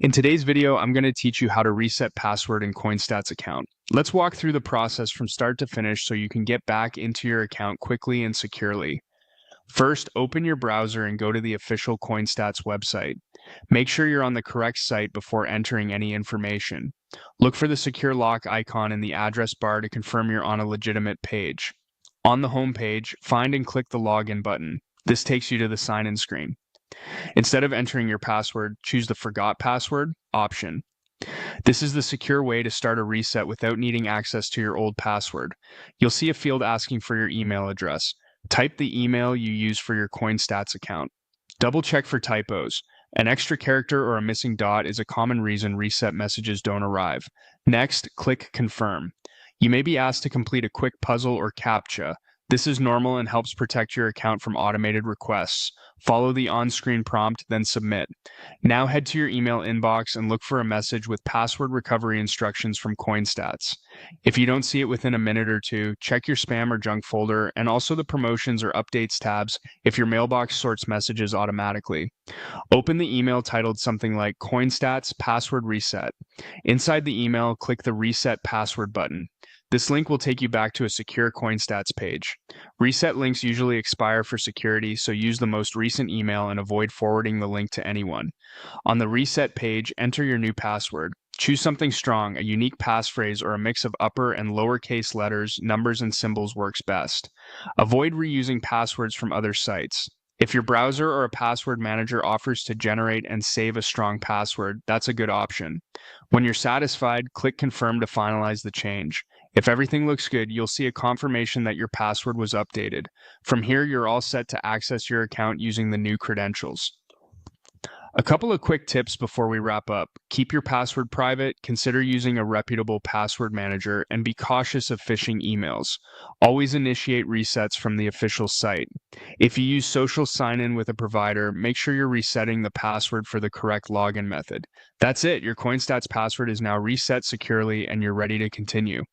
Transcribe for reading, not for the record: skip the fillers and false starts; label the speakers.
Speaker 1: In today's video, I'm going to teach you how to reset password in CoinStats account. Let's walk through the process from start to finish so you can get back into your account quickly and securely. First, open your browser and go to the official CoinStats website. Make sure you're on the correct site before entering any information. Look for the secure lock icon in the address bar to confirm you're on a legitimate page. On the home page, find and click the login button. This takes you to the sign-in screen. Instead of entering your password, choose the Forgot Password option. This is the secure way to start a reset without needing access to your old password. You'll see a field asking for your email address. Type the email you use for your CoinStats account. Double check for typos. An extra character or a missing dot is a common reason reset messages don't arrive. Next, click Confirm. You may be asked to complete a quick puzzle or CAPTCHA. This is normal and helps protect your account from automated requests. Follow the on-screen prompt, then submit. Now head to your email inbox and look for a message with password recovery instructions from CoinStats. If you don't see it within a minute or two, check your spam or junk folder and also the promotions or updates tabs if your mailbox sorts messages automatically. Open the email titled something like CoinStats Password Reset. Inside the email, click the Reset Password button. This link will take you back to a secure CoinStats page. Reset links usually expire for security, so use the most recent email and avoid forwarding the link to anyone. On the reset page, enter your new password. Choose something strong, a unique passphrase or a mix of upper and lowercase letters, numbers, and symbols works best. Avoid reusing passwords from other sites. If your browser or a password manager offers to generate and save a strong password, that's a good option. When you're satisfied, click Confirm to finalize the change. If everything looks good, you'll see a confirmation that your password was updated. From here, you're all set to access your account using the new credentials. A couple of quick tips before we wrap up. Keep your password private, consider using a reputable password manager, and be cautious of phishing emails. Always initiate resets from the official site. If you use social sign-in with a provider, make sure you're resetting the password for the correct login method. That's it, your CoinStats password is now reset securely and you're ready to continue.